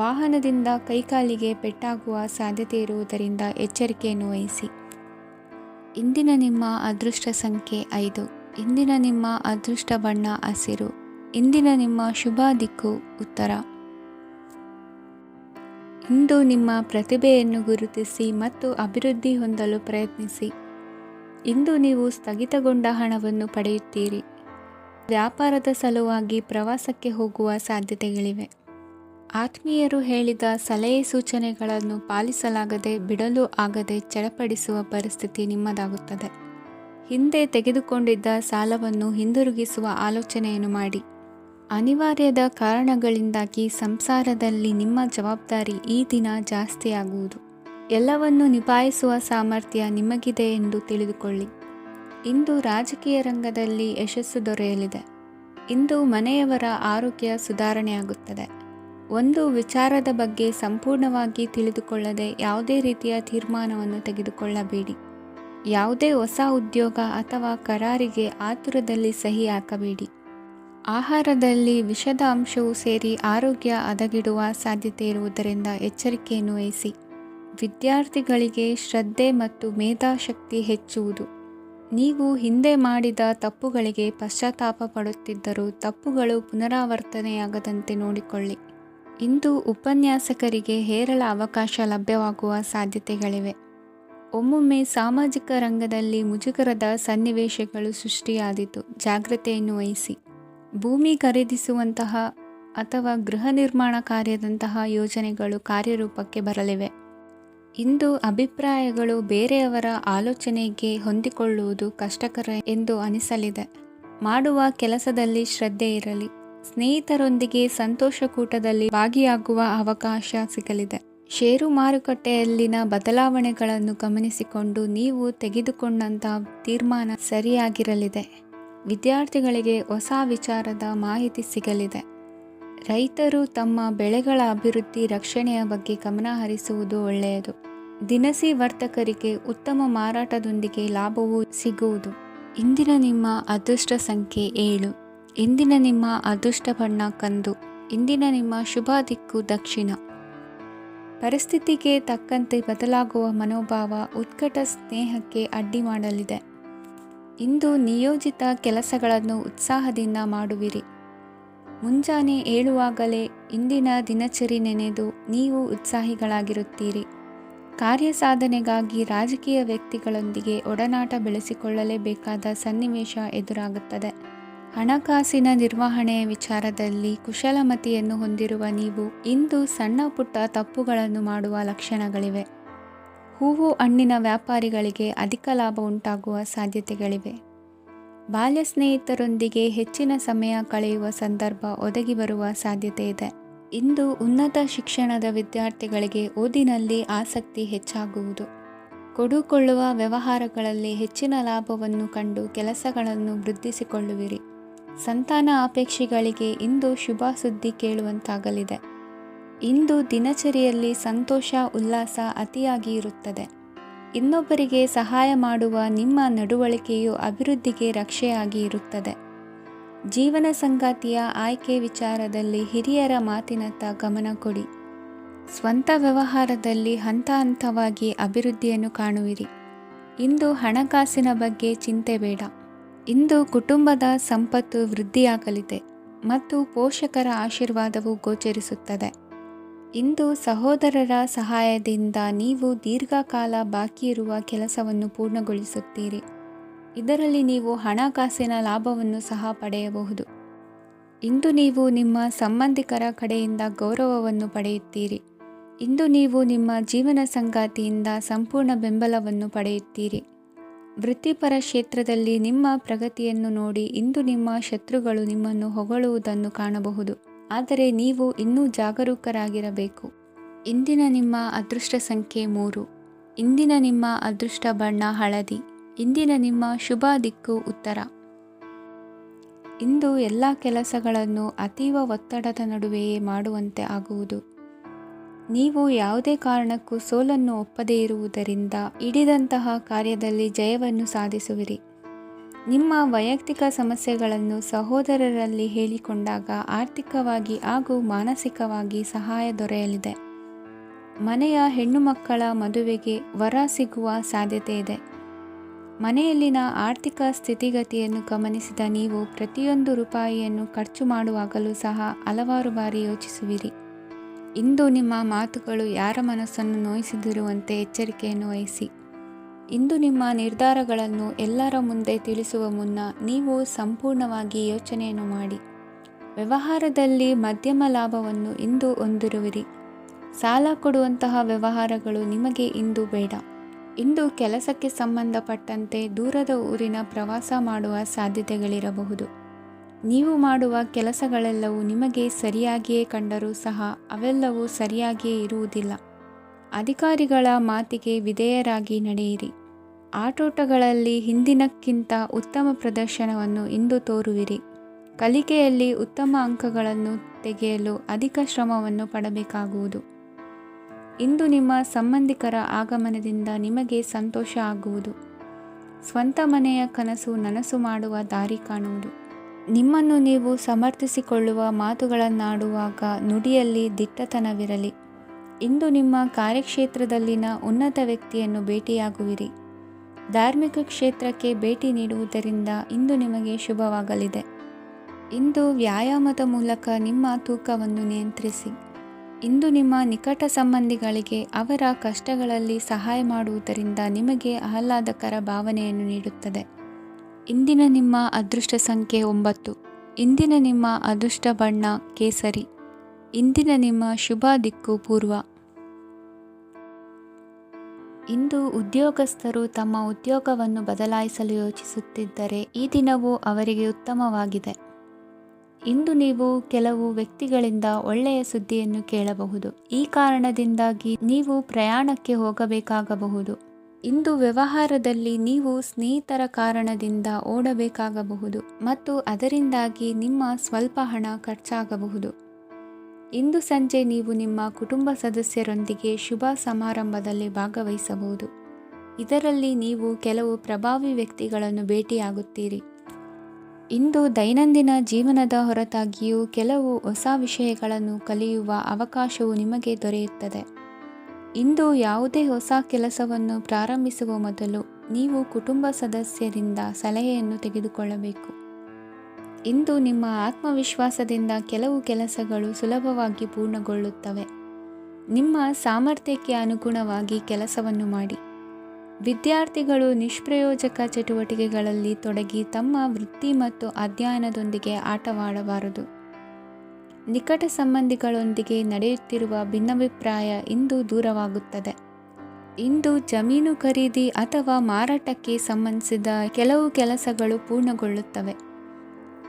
ವಾಹನದಿಂದ ಕೈಕಾಲಿಗೆ ಪೆಟ್ಟಾಗುವ ಸಾಧ್ಯತೆ ಇರುವುದರಿಂದ ಎಚ್ಚರಿಕೆಯನ್ನು ವಹಿಸಿ. ಇಂದಿನ ನಿಮ್ಮ ಅದೃಷ್ಟ ಸಂಖ್ಯೆ 5. ಇಂದಿನ ನಿಮ್ಮ ಅದೃಷ್ಟ ಬಣ್ಣ ಹಸಿರು. ಇಂದಿನ ನಿಮ್ಮ ಶುಭ ದಿಕ್ಕು ಉತ್ತರ. ಇಂದು ನಿಮ್ಮ ಪ್ರತಿಭೆಯನ್ನು ಗುರುತಿಸಿ ಮತ್ತು ಅಭಿವೃದ್ಧಿ ಹೊಂದಲು ಪ್ರಯತ್ನಿಸಿ. ಇಂದು ನೀವು ಸ್ಥಗಿತಗೊಂಡ ಹಣವನ್ನು ಪಡೆಯುತ್ತೀರಿ. ವ್ಯಾಪಾರದ ಸಲುವಾಗಿ ಪ್ರವಾಸಕ್ಕೆ ಹೋಗುವ ಸಾಧ್ಯತೆಗಳಿವೆ. ಆತ್ಮೀಯರು ಹೇಳಿದ ಸಲಹೆ ಸೂಚನೆಗಳನ್ನು ಪಾಲಿಸಲಾಗದೆ ಬಿಡಲು ಆಗದೆ ಚಡಪಡಿಸುವ ಪರಿಸ್ಥಿತಿ ನಿಮ್ಮದಾಗುತ್ತದೆ. ಹಿಂದೆ ತೆಗೆದುಕೊಂಡಿದ್ದ ಸಾಲವನ್ನು ಹಿಂದಿರುಗಿಸುವ ಆಲೋಚನೆಯನ್ನು ಮಾಡಿ. ಅನಿವಾರ್ಯದ ಕಾರಣಗಳಿಂದಾಗಿ ಸಂಸಾರದಲ್ಲಿ ನಿಮ್ಮ ಜವಾಬ್ದಾರಿ ಈ ದಿನ ಜಾಸ್ತಿಯಾಗುವುದು. ಎಲ್ಲವನ್ನು ನಿಭಾಯಿಸುವ ಸಾಮರ್ಥ್ಯ ನಿಮಗಿದೆ ಎಂದು ತಿಳಿದುಕೊಳ್ಳಿ. ಇಂದು ರಾಜಕೀಯ ರಂಗದಲ್ಲಿ ಯಶಸ್ಸು ದೊರೆಯಲಿದೆ. ಇಂದು ಮನೆಯವರ ಆರೋಗ್ಯ ಸುಧಾರಣೆಯಾಗುತ್ತದೆ. ಒಂದು ವಿಚಾರದ ಬಗ್ಗೆ ಸಂಪೂರ್ಣವಾಗಿ ತಿಳಿದುಕೊಳ್ಳದೆ ಯಾವುದೇ ರೀತಿಯ ತೀರ್ಮಾನವನ್ನು ತೆಗೆದುಕೊಳ್ಳಬೇಡಿ. ಯಾವುದೇ ಹೊಸ ಉದ್ಯೋಗ ಅಥವಾ ಕರಾರಿಗೆ ಆತುರದಲ್ಲಿ ಸಹಿ ಹಾಕಬೇಡಿ. ಆಹಾರದಲ್ಲಿ ವಿಷದ ಅಂಶವು ಸೇರಿ ಆರೋಗ್ಯ ಹದಗೆಡುವ ಸಾಧ್ಯತೆ ಇರುವುದರಿಂದ ಎಚ್ಚರಿಕೆಯನ್ನು ವಹಿಸಿ. ವಿದ್ಯಾರ್ಥಿಗಳಿಗೆ ಶ್ರದ್ಧೆ ಮತ್ತು ಮೇಧಾಶಕ್ತಿ ಹೆಚ್ಚುವುದು. ನೀವು ಹಿಂದೆ ಮಾಡಿದ ತಪ್ಪುಗಳಿಗೆ ಪಶ್ಚಾತ್ತಾಪ ಪಡುತ್ತಿದ್ದರೂ ತಪ್ಪುಗಳು ಪುನರಾವರ್ತನೆಯಾಗದಂತೆ ನೋಡಿಕೊಳ್ಳಿ. ಇಂದು ಉಪನ್ಯಾಸಕರಿಗೆ ಹೇರಳ ಅವಕಾಶ ಲಭ್ಯವಾಗುವ ಸಾಧ್ಯತೆಗಳಿವೆ. ಒಮ್ಮೊಮ್ಮೆ ಸಾಮಾಜಿಕ ರಂಗದಲ್ಲಿ ಮುಜುಗರದ ಸನ್ನಿವೇಶಗಳು ಸೃಷ್ಟಿಯಾದೀತು. ಜಾಗ್ರತೆಯನ್ನು ವಹಿಸಿ. ಭೂಮಿ ಖರೀದಿಸುವಂತಹ ಅಥವಾ ಗೃಹ ನಿರ್ಮಾಣ ಕಾರ್ಯದಂತಹ ಯೋಜನೆಗಳು ಕಾರ್ಯರೂಪಕ್ಕೆ ಬರಲಿವೆ. ಇಂದು ಅಭಿಪ್ರಾಯಗಳು ಬೇರೆಯವರ ಆಲೋಚನೆಗೆ ಹೊಂದಿಕೊಳ್ಳುವುದು ಕಷ್ಟಕರ ಎಂದು ಅನಿಸಲಿದೆ. ಮಾಡುವ ಕೆಲಸದಲ್ಲಿ ಶ್ರದ್ಧೆ ಇರಲಿ. ಸ್ನೇಹಿತರೊಂದಿಗೆ ಸಂತೋಷಕೂಟದಲ್ಲಿ ಭಾಗಿಯಾಗುವ ಅವಕಾಶ ಸಿಗಲಿದೆ. ಷೇರು ಮಾರುಕಟ್ಟೆಯಲ್ಲಿನ ಬದಲಾವಣೆಗಳನ್ನು ಗಮನಿಸಿಕೊಂಡು ನೀವು ತೆಗೆದುಕೊಂಡಂತಹ ತೀರ್ಮಾನ ಸರಿಯಾಗಿರಲಿದೆ. ವಿದ್ಯಾರ್ಥಿಗಳಿಗೆ ಹೊಸ ವಿಚಾರದ ಮಾಹಿತಿ ಸಿಗಲಿದೆ. ರೈತರು ತಮ್ಮ ಬೆಳೆಗಳ ಅಭಿವೃದ್ಧಿ ರಕ್ಷಣೆಯ ಬಗ್ಗೆ ಗಮನ ಹರಿಸುವುದು ಒಳ್ಳೆಯದು. ದಿನಸಿ ವರ್ತಕರಿಗೆ ಉತ್ತಮ ಮಾರಾಟದೊಂದಿಗೆ ಲಾಭವೂ ಸಿಗುವುದು. ಇಂದಿನ ನಿಮ್ಮ ಅದೃಷ್ಟ ಸಂಖ್ಯೆ 7. ಇಂದಿನ ನಿಮ್ಮ ಅದೃಷ್ಟ ಬಣ್ಣ ಕಂದು. ಇಂದಿನ ನಿಮ್ಮ ಶುಭ ದಿಕ್ಕು ದಕ್ಷಿಣ. ಪರಿಸ್ಥಿತಿಗೆ ತಕ್ಕಂತೆ ಬದಲಾಗುವ ಮನೋಭಾವ ಉತ್ಕಟ ಸ್ನೇಹಕ್ಕೆ ಅಡ್ಡಿ ಮಾಡಲಿದೆ. ಇಂದು ನಿಯೋಜಿತ ಕೆಲಸಗಳನ್ನು ಉತ್ಸಾಹದಿಂದ ಮಾಡುವಿರಿ. ಮುಂಜಾನೆ ಏಳುವಾಗಲೇ ಇಂದಿನ ದಿನಚರಿ ನೆನೆದು ನೀವು ಉತ್ಸಾಹಿಗಳಾಗಿರುತ್ತೀರಿ. ಕಾರ್ಯಸಾಧನೆಗಾಗಿ ರಾಜಕೀಯ ವ್ಯಕ್ತಿಗಳೊಂದಿಗೆ ಒಡನಾಟ ಬೆಳೆಸಿಕೊಳ್ಳಲೇಬೇಕಾದ ಸನ್ನಿವೇಶ ಎದುರಾಗುತ್ತದೆ. ಹಣಕಾಸಿನ ನಿರ್ವಹಣೆಯ ವಿಚಾರದಲ್ಲಿ ಕುಶಲಮತಿಯನ್ನು ಹೊಂದಿರುವ ನೀವು ಇಂದು ಸಣ್ಣ ಪುಟ್ಟ ತಪ್ಪುಗಳನ್ನು ಮಾಡುವ ಲಕ್ಷಣಗಳಿವೆ. ಹೂವು ಹಣ್ಣಿನ ವ್ಯಾಪಾರಿಗಳಿಗೆ ಅಧಿಕ ಲಾಭ ಉಂಟಾಗುವ ಸಾಧ್ಯತೆಗಳಿವೆ. ಬಾಲ್ಯ ಸ್ನೇಹಿತರೊಂದಿಗೆ ಹೆಚ್ಚಿನ ಸಮಯ ಕಳೆಯುವ ಸಂದರ್ಭ ಒದಗಿ ಬರುವ ಸಾಧ್ಯತೆ ಇದೆ. ಇಂದು ಉನ್ನತ ಶಿಕ್ಷಣದ ವಿದ್ಯಾರ್ಥಿಗಳಿಗೆ ಓದಿನಲ್ಲಿ ಆಸಕ್ತಿ ಹೆಚ್ಚಾಗುವುದು. ಕೊಡುಕೊಳ್ಳುವ ವ್ಯವಹಾರಗಳಲ್ಲಿ ಹೆಚ್ಚಿನ ಲಾಭವನ್ನು ಕಂಡು ಕೆಲಸಗಳನ್ನು ವೃದ್ಧಿಸಿಕೊಳ್ಳುವಿರಿ. ಸಂತಾನ ಅಪೇಕ್ಷಿಗಳಿಗೆ ಇಂದು ಶುಭ ಸುದ್ದಿ ಕೇಳುವಂತಾಗಲಿದೆ. ಇಂದು ದಿನಚರಿಯಲ್ಲಿ ಸಂತೋಷ ಉಲ್ಲಾಸ ಅತಿಯಾಗಿ ಇರುತ್ತದೆ. ಇನ್ನೊಬ್ಬರಿಗೆ ಸಹಾಯ ಮಾಡುವ ನಿಮ್ಮ ನಡವಳಿಕೆಯು ಅಭಿವೃದ್ಧಿಗೆ ರಕ್ಷೆಯಾಗಿ ಇರುತ್ತದೆ. ಜೀವನ ಸಂಗಾತಿಯ ಆಯ್ಕೆ ವಿಚಾರದಲ್ಲಿ ಹಿರಿಯರ ಮಾತಿನತ್ತ ಗಮನ ಕೊಡಿ. ಸ್ವಂತ ವ್ಯವಹಾರದಲ್ಲಿ ಹಂತ ಹಂತವಾಗಿ ಅಭಿವೃದ್ಧಿಯನ್ನು ಕಾಣುವಿರಿ. ಇಂದು ಹಣಕಾಸಿನ ಬಗ್ಗೆ ಚಿಂತೆ ಬೇಡ. ಇಂದು ಕುಟುಂಬದ ಸಂಪತ್ತು ವೃದ್ಧಿಯಾಗಲಿದೆ ಮತ್ತು ಪೋಷಕರ ಆಶೀರ್ವಾದವು ಗೋಚರಿಸುತ್ತದೆ. ಇಂದು ಸಹೋದರರ ಸಹಾಯದಿಂದ ನೀವು ದೀರ್ಘಕಾಲ ಬಾಕಿ ಇರುವ ಕೆಲಸವನ್ನು ಪೂರ್ಣಗೊಳಿಸುತ್ತೀರಿ. ಇದರಲ್ಲಿ ನೀವು ಹಣಕಾಸಿನ ಲಾಭವನ್ನು ಸಹ ಪಡೆಯಬಹುದು. ಇಂದು ನೀವು ನಿಮ್ಮ ಸಂಬಂಧಿಕರ ಕಡೆಯಿಂದ ಗೌರವವನ್ನು ಪಡೆಯುತ್ತೀರಿ. ಇಂದು ನೀವು ನಿಮ್ಮ ಜೀವನ ಸಂಗಾತಿಯಿಂದ ಸಂಪೂರ್ಣ ಬೆಂಬಲವನ್ನು ಪಡೆಯುತ್ತೀರಿ. ವೃತ್ತಿಪರ ಕ್ಷೇತ್ರದಲ್ಲಿ ನಿಮ್ಮ ಪ್ರಗತಿಯನ್ನು ನೋಡಿ ಇಂದು ನಿಮ್ಮ ಶತ್ರುಗಳು ನಿಮ್ಮನ್ನು ಹೊಗಳುವುದನ್ನು ಕಾಣಬಹುದು. ಆದರೆ ನೀವು ಇನ್ನೂ ಜಾಗರೂಕರಾಗಿರಬೇಕು. ಇಂದಿನ ನಿಮ್ಮ ಅದೃಷ್ಟ ಸಂಖ್ಯೆ 3. ಇಂದಿನ ನಿಮ್ಮ ಅದೃಷ್ಟ ಬಣ್ಣ ಹಳದಿ. ಇಂದಿನ ನಿಮ್ಮ ಶುಭ ದಿಕ್ಕು ಉತ್ತರ. ಇಂದು ಎಲ್ಲ ಕೆಲಸಗಳನ್ನು ಅತೀವ ಒತ್ತಡದ ನಡುವೆಯೇ ಮಾಡುವಂತೆ ಆಗುವುದು. ನೀವು ಯಾವುದೇ ಕಾರಣಕ್ಕೂ ಸೋಲನ್ನು ಒಪ್ಪದೇ ಇರುವುದರಿಂದ ಹಿಡಿದಂತಹ ಕಾರ್ಯದಲ್ಲಿ ಜಯವನ್ನು ಸಾಧಿಸುವಿರಿ. ನಿಮ್ಮ ವೈಯಕ್ತಿಕ ಸಮಸ್ಯೆಗಳನ್ನು ಸಹೋದರರಲ್ಲಿ ಹೇಳಿಕೊಂಡಾಗ ಆರ್ಥಿಕವಾಗಿ ಹಾಗೂ ಮಾನಸಿಕವಾಗಿ ಸಹಾಯ ದೊರೆಯಲಿದೆ. ಮನೆಯ ಹೆಣ್ಣು ಮಕ್ಕಳ ಮದುವೆಗೆ ವರ ಸಿಗುವ ಸಾಧ್ಯತೆ ಇದೆ. ಮನೆಯಲ್ಲಿನ ಆರ್ಥಿಕ ಸ್ಥಿತಿಗತಿಯನ್ನು ಗಮನಿಸಿದ ನೀವು ಪ್ರತಿಯೊಂದು ರೂಪಾಯಿಯನ್ನು ಖರ್ಚು ಮಾಡುವಾಗಲೂ ಸಹ ಹಲವಾರು ಬಾರಿ ಯೋಚಿಸುವಿರಿ. ಇಂದು ನಿಮ್ಮ ಮಾತುಗಳು ಯಾರ ಮನಸ್ಸನ್ನು ನೋಯಿಸದಿರುವಂತೆ ಎಚ್ಚರಿಕೆಯನ್ನು ವಹಿಸಿ. ಇಂದು ನಿಮ್ಮ ನಿರ್ಧಾರಗಳನ್ನು ಎಲ್ಲರ ಮುಂದೆ ತಿಳಿಸುವ ಮುನ್ನ ನೀವು ಸಂಪೂರ್ಣವಾಗಿ ಯೋಚನೆಯನ್ನು ಮಾಡಿ. ವ್ಯವಹಾರದಲ್ಲಿ ಮಧ್ಯಮ ಲಾಭವನ್ನು ಇಂದು ಹೊಂದಿರುವಿರಿ. ಸಾಲ ಕೊಡುವಂತಹ ವ್ಯವಹಾರಗಳು ನಿಮಗೆ ಇಂದು ಬೇಡ. ಇಂದು ಕೆಲಸಕ್ಕೆ ಸಂಬಂಧಪಟ್ಟಂತೆ ದೂರದ ಊರಿನ ಪ್ರವಾಸ ಮಾಡುವ ಸಾಧ್ಯತೆಗಳಿರಬಹುದು. ನೀವು ಮಾಡುವ ಕೆಲಸಗಳೆಲ್ಲವೂ ನಿಮಗೆ ಸರಿಯಾಗಿಯೇ ಕಂಡರೂ ಸಹ ಅವೆಲ್ಲವೂ ಸರಿಯಾಗಿಯೇ ಇರುವುದಿಲ್ಲ. ಅಧಿಕಾರಿಗಳ ಮಾತಿಗೆ ವಿಧೇಯರಾಗಿ ನಡೆಯಿರಿ. ಆಟೋಟಗಳಲ್ಲಿ ಹಿಂದಿನಕ್ಕಿಂತ ಉತ್ತಮ ಪ್ರದರ್ಶನವನ್ನು ಇಂದು ತೋರುವಿರಿ. ಕಲಿಕೆಯಲ್ಲಿ ಉತ್ತಮ ಅಂಕಗಳನ್ನು ತೆಗೆಯಲು ಅಧಿಕ ಶ್ರಮವನ್ನು ಪಡಬೇಕಾಗುವುದು. ಇಂದು ನಿಮ್ಮ ಸಂಬಂಧಿಕರ ಆಗಮನದಿಂದ ನಿಮಗೆ ಸಂತೋಷ ಆಗುವುದು. ಸ್ವಂತ ಮನೆಯ ಕನಸು ನನಸು ಮಾಡುವ ದಾರಿ ಕಾಣುವುದು. ನಿಮ್ಮನ್ನು ನೀವು ಸಮರ್ಥಿಸಿಕೊಳ್ಳುವ ಮಾತುಗಳನ್ನಾಡುವಾಗ ನುಡಿಯಲ್ಲಿ ದಿಟ್ಟತನವಿರಲಿ. ಇಂದು ನಿಮ್ಮ ಕಾರ್ಯಕ್ಷೇತ್ರದಲ್ಲಿನ ಉನ್ನತ ವ್ಯಕ್ತಿಯನ್ನು ಭೇಟಿಯಾಗುವಿರಿ. ಧಾರ್ಮಿಕ ಕ್ಷೇತ್ರಕ್ಕೆ ಭೇಟಿ ನೀಡುವುದರಿಂದ ಇಂದು ನಿಮಗೆ ಶುಭವಾಗಲಿದೆ. ಇಂದು ವ್ಯಾಯಾಮದ ಮೂಲಕ ನಿಮ್ಮ ತೂಕವನ್ನು ನಿಯಂತ್ರಿಸಿ. ಇಂದು ನಿಮ್ಮ ನಿಕಟ ಸಂಬಂಧಿಗಳಿಗೆ ಅವರ ಕಷ್ಟಗಳಲ್ಲಿ ಸಹಾಯ ಮಾಡುವುದರಿಂದ ನಿಮಗೆ ಆಹ್ಲಾದಕರ ಭಾವನೆಯನ್ನು ನೀಡುತ್ತದೆ. ಇಂದಿನ ನಿಮ್ಮ ಅದೃಷ್ಟ ಸಂಖ್ಯೆ 9. ಇಂದಿನ ನಿಮ್ಮ ಅದೃಷ್ಟ ಬಣ್ಣ ಕೇಸರಿ. ಇಂದಿನ ನಿಮ್ಮ ಶುಭ ದಿಕ್ಕು ಪೂರ್ವ. ಇಂದು ಉದ್ಯೋಗಸ್ಥರು ತಮ್ಮ ಉದ್ಯೋಗವನ್ನು ಬದಲಾಯಿಸಲು ಯೋಚಿಸುತ್ತಿದ್ದರೆ ಈ ದಿನವೂ ಅವರಿಗೆ ಉತ್ತಮವಾಗಿದೆ. ಇಂದು ನೀವು ಕೆಲವು ವ್ಯಕ್ತಿಗಳಿಂದ ಒಳ್ಳೆಯ ಸುದ್ದಿಯನ್ನು ಕೇಳಬಹುದು. ಈ ಕಾರಣದಿಂದಾಗಿ ನೀವು ಪ್ರಯಾಣಕ್ಕೆ ಹೋಗಬೇಕಾಗಬಹುದು. ಇಂದು ವ್ಯವಹಾರದಲ್ಲಿ ನೀವು ಸ್ನೇಹಿತರ ಕಾರಣದಿಂದ ಓಡಬೇಕಾಗಬಹುದು ಮತ್ತು ಅದರಿಂದಾಗಿ ನಿಮ್ಮ ಸ್ವಲ್ಪ ಹಣ ಖರ್ಚಾಗಬಹುದು. ಇಂದು ಸಂಜೆ ನೀವು ನಿಮ್ಮ ಕುಟುಂಬ ಸದಸ್ಯರೊಂದಿಗೆ ಶುಭ ಸಮಾರಂಭದಲ್ಲಿ ಭಾಗವಹಿಸಬಹುದು. ಇದರಲ್ಲಿ ನೀವು ಕೆಲವು ಪ್ರಭಾವಿ ವ್ಯಕ್ತಿಗಳನ್ನು ಭೇಟಿಯಾಗುತ್ತೀರಿ. ಇಂದು ದೈನಂದಿನ ಜೀವನದ ಹೊರತಾಗಿಯೂ ಕೆಲವು ಹೊಸ ವಿಷಯಗಳನ್ನು ಕಲಿಯುವ ಅವಕಾಶವು ನಿಮಗೆ ದೊರೆಯುತ್ತದೆ. ಇಂದು ಯಾವುದೇ ಹೊಸ ಕೆಲಸವನ್ನು ಪ್ರಾರಂಭಿಸುವ ಮೊದಲು ನೀವು ಕುಟುಂಬ ಸದಸ್ಯರಿಂದ ಸಲಹೆಯನ್ನು ತೆಗೆದುಕೊಳ್ಳಬೇಕು. ಇಂದು ನಿಮ್ಮ ಆತ್ಮವಿಶ್ವಾಸದಿಂದ ಕೆಲವು ಕೆಲಸಗಳು ಸುಲಭವಾಗಿ ಪೂರ್ಣಗೊಳ್ಳುತ್ತವೆ. ನಿಮ್ಮ ಸಾಮರ್ಥ್ಯಕ್ಕೆ ಅನುಗುಣವಾಗಿ ಕೆಲಸವನ್ನು ಮಾಡಿ. ವಿದ್ಯಾರ್ಥಿಗಳು ನಿಷ್ಪ್ರಯೋಜಕ ಚಟುವಟಿಕೆಗಳಲ್ಲಿ ತೊಡಗಿ ತಮ್ಮ ವೃತ್ತಿ ಮತ್ತು ಅಧ್ಯಯನದೊಂದಿಗೆ ಆಟವಾಡಬಾರದು. ನಿಕಟ ಸಂಬಂಧಿಗಳೊಂದಿಗೆ ನಡೆಯುತ್ತಿರುವ ಭಿನ್ನಾಭಿಪ್ರಾಯ ಇಂದು ದೂರವಾಗುತ್ತದೆ. ಇಂದು ಜಮೀನು ಖರೀದಿ ಅಥವಾ ಮಾರಾಟಕ್ಕೆ ಸಂಬಂಧಿಸಿದ ಕೆಲವು ಕೆಲಸಗಳು ಪೂರ್ಣಗೊಳ್ಳುತ್ತವೆ.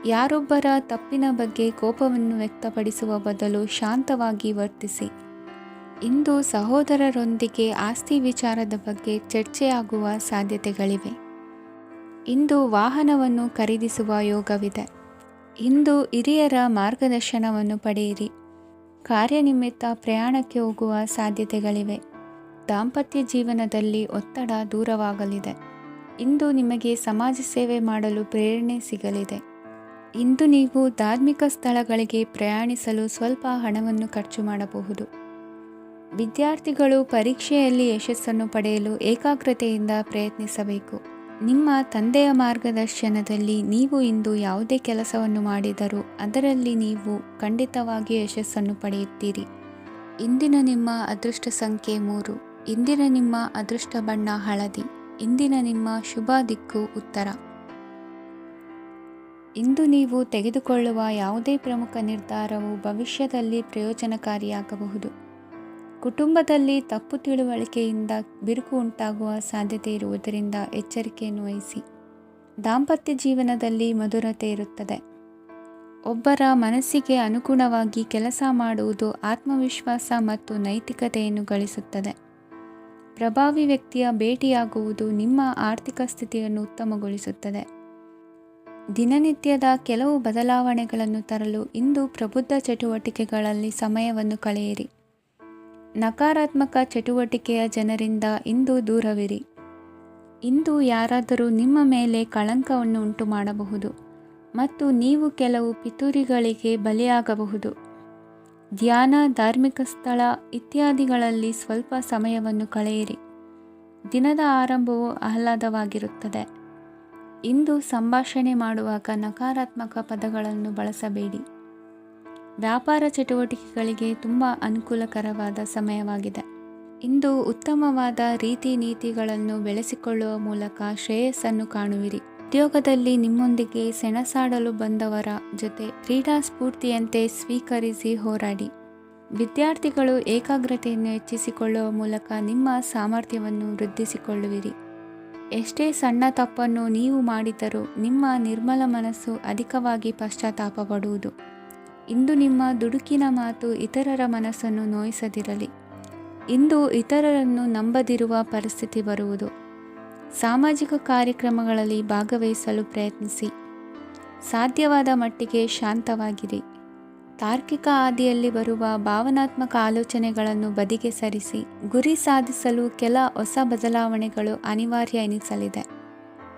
ಯಾರೊಬ್ಬರ ತಪ್ಪಿನ ಬಗ್ಗೆ ಕೋಪವನ್ನು ವ್ಯಕ್ತಪಡಿಸುವ ಬದಲು ಶಾಂತವಾಗಿ ವರ್ತಿಸಿ. ಇಂದು ಸಹೋದರರೊಂದಿಗೆ ಆಸ್ತಿ ವಿಚಾರದ ಬಗ್ಗೆ ಚರ್ಚೆಯಾಗುವ ಸಾಧ್ಯತೆಗಳಿವೆ. ಇಂದು ವಾಹನವನ್ನು ಖರೀದಿಸುವ ಯೋಗವಿದೆ. ಇಂದು ಹಿರಿಯರ ಮಾರ್ಗದರ್ಶನವನ್ನು ಪಡೆಯಿರಿ. ಕಾರ್ಯನಿಮಿತ್ತ ಪ್ರಯಾಣಕ್ಕೆ ಹೋಗುವ ಸಾಧ್ಯತೆಗಳಿವೆ. ದಾಂಪತ್ಯ ಜೀವನದಲ್ಲಿ ಒತ್ತಡ ದೂರವಾಗಲಿದೆ. ಇಂದು ನಿಮಗೆ ಸಮಾಜ ಸೇವೆ ಮಾಡಲು ಪ್ರೇರಣೆ ಸಿಗಲಿದೆ. ಇಂದು ನೀವು ಧಾರ್ಮಿಕ ಸ್ಥಳಗಳಿಗೆ ಪ್ರಯಾಣಿಸಲು ಸ್ವಲ್ಪ ಹಣವನ್ನು ಖರ್ಚು ಮಾಡಬಹುದು. ವಿದ್ಯಾರ್ಥಿಗಳು ಪರೀಕ್ಷೆಯಲ್ಲಿ ಯಶಸ್ಸನ್ನು ಪಡೆಯಲು ಏಕಾಗ್ರತೆಯಿಂದ ಪ್ರಯತ್ನಿಸಬೇಕು. ನಿಮ್ಮ ತಂದೆಯ ಮಾರ್ಗದರ್ಶನದಲ್ಲಿ ನೀವು ಇಂದು ಯಾವುದೇ ಕೆಲಸವನ್ನು ಮಾಡಿದರೂ ಅದರಲ್ಲಿ ನೀವು ಖಂಡಿತವಾಗಿ ಯಶಸ್ಸನ್ನು ಪಡೆಯುತ್ತೀರಿ. ಇಂದಿನ ನಿಮ್ಮ ಅದೃಷ್ಟ ಸಂಖ್ಯೆ 3. ಇಂದಿನ ನಿಮ್ಮ ಅದೃಷ್ಟ ಬಣ್ಣ ಹಳದಿ. ಇಂದಿನ ನಿಮ್ಮ ಶುಭ ದಿಕ್ಕು ಉತ್ತರ. ಇಂದು ನೀವು ತೆಗೆದುಕೊಳ್ಳುವ ಯಾವುದೇ ಪ್ರಮುಖ ನಿರ್ಧಾರವು ಭವಿಷ್ಯದಲ್ಲಿ ಪ್ರಯೋಜನಕಾರಿಯಾಗಬಹುದು. ಕುಟುಂಬದಲ್ಲಿ ತಪ್ಪು ತಿಳುವಳಿಕೆಯಿಂದ ಬಿರುಕು ಉಂಟಾಗುವ ಸಾಧ್ಯತೆ ಇರುವುದರಿಂದ ಎಚ್ಚರಿಕೆಯನ್ನು ವಹಿಸಿ. ದಾಂಪತ್ಯ ಜೀವನದಲ್ಲಿ ಮಧುರತೆ ಇರುತ್ತದೆ. ಒಬ್ಬರ ಮನಸ್ಸಿಗೆ ಅನುಗುಣವಾಗಿ ಕೆಲಸ ಮಾಡುವುದು ಆತ್ಮವಿಶ್ವಾಸ ಮತ್ತು ನೈತಿಕತೆಯನ್ನು ಗಳಿಸುತ್ತದೆ. ಪ್ರಭಾವಿ ವ್ಯಕ್ತಿಯ ಭೇಟಿಯಾಗುವುದು ನಿಮ್ಮ ಆರ್ಥಿಕ ಸ್ಥಿತಿಯನ್ನು ಉತ್ತಮಗೊಳಿಸುತ್ತದೆ. ದಿನನಿತ್ಯದ ಕೆಲವು ಬದಲಾವಣೆಗಳನ್ನು ತರಲು ಇಂದು ಪ್ರಬುದ್ಧ ಚಟುವಟಿಕೆಗಳಲ್ಲಿ ಸಮಯವನ್ನು ಕಳೆಯಿರಿ. ನಕಾರಾತ್ಮಕ ಚಟುವಟಿಕೆಯ ಜನರಿಂದ ಇಂದು ದೂರವಿರಿ. ಇಂದು ಯಾರಾದರೂ ನಿಮ್ಮ ಮೇಲೆ ಕಳಂಕವನ್ನು ಉಂಟು ಮಾಡಬಹುದು ಮತ್ತು ನೀವು ಕೆಲವು ಪಿತೂರಿಗಳಿಗೆ ಬಲಿಯಾಗಬಹುದು. ಧ್ಯಾನ, ಧಾರ್ಮಿಕ ಸ್ಥಳ ಇತ್ಯಾದಿಗಳಲ್ಲಿ ಸ್ವಲ್ಪ ಸಮಯವನ್ನು ಕಳೆಯಿರಿ. ದಿನದ ಆರಂಭವು ಆಹ್ಲಾದವಾಗಿರುತ್ತದೆ. ಇಂದು ಸಂಭಾಷಣೆ ಮಾಡುವಾಗ ನಕಾರಾತ್ಮಕ ಪದಗಳನ್ನು ಬಳಸಬೇಡಿ. ವ್ಯಾಪಾರ ಚಟುವಟಿಕೆಗಳಿಗೆ ತುಂಬ ಅನುಕೂಲಕರವಾದ ಸಮಯವಾಗಿದೆ. ಇಂದು ಉತ್ತಮವಾದ ರೀತಿ ನೀತಿಗಳನ್ನು ಬೆಳೆಸಿಕೊಳ್ಳುವ ಮೂಲಕ ಶ್ರೇಯಸ್ಸನ್ನು ಕಾಣುವಿರಿ. ಉದ್ಯೋಗದಲ್ಲಿ ನಿಮ್ಮೊಂದಿಗೆ ಸೆಣಸಾಡಲು ಬಂದವರ ಜೊತೆ ಕ್ರೀಡಾ ಸ್ಫೂರ್ತಿಯಂತೆ ಸ್ವೀಕರಿಸಿ ಹೋರಾಡಿ. ವಿದ್ಯಾರ್ಥಿಗಳು ಏಕಾಗ್ರತೆಯನ್ನು ಹೆಚ್ಚಿಸಿಕೊಳ್ಳುವ ಮೂಲಕ ನಿಮ್ಮ ಸಾಮರ್ಥ್ಯವನ್ನು ವೃದ್ಧಿಸಿಕೊಳ್ಳುವಿರಿ. ಎಷ್ಟೇ ಸಣ್ಣ ತಪ್ಪನ್ನು ನೀವು ಮಾಡಿದರೂ ನಿಮ್ಮ ನಿರ್ಮಲ ಮನಸ್ಸು ಅಧಿಕವಾಗಿ ಪಶ್ಚಾತ್ತಾಪ ಪಡುವುದು. ಇಂದು ನಿಮ್ಮ ದುಡುಕಿನ ಮಾತು ಇತರರ ಮನಸ್ಸನ್ನು ನೋಯಿಸದಿರಲಿ. ಇಂದು ಇತರರನ್ನು ನಂಬದಿರುವ ಪರಿಸ್ಥಿತಿ ಬರುವುದು. ಸಾಮಾಜಿಕ ಕಾರ್ಯಕ್ರಮಗಳಲ್ಲಿ ಭಾಗವಹಿಸಲು ಪ್ರಯತ್ನಿಸಿ. ಸಾಧ್ಯವಾದ ಮಟ್ಟಿಗೆ ಶಾಂತವಾಗಿರಿ. ತಾರ್ಕಿಕ ಹಾದಿಯಲ್ಲಿ ಬರುವ ಭಾವನಾತ್ಮಕ ಆಲೋಚನೆಗಳನ್ನು ಬದಿಗೆ ಸರಿಸಿ ಗುರಿ ಸಾಧಿಸಲು ಕೆಲ ಹೊಸ ಬದಲಾವಣೆಗಳು ಅನಿವಾರ್ಯ ಎನಿಸಲಿದೆ.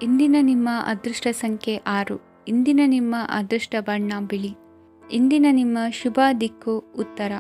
ಇಂದಿನ ನಿಮ್ಮ ಅದೃಷ್ಟ ಸಂಖ್ಯೆ 6. ಇಂದಿನ ನಿಮ್ಮ ಅದೃಷ್ಟ ಬಣ್ಣ ಬಿಳಿ. ಇಂದಿನ ನಿಮ್ಮ ಶುಭ ದಿಕ್ಕು ಉತ್ತರ.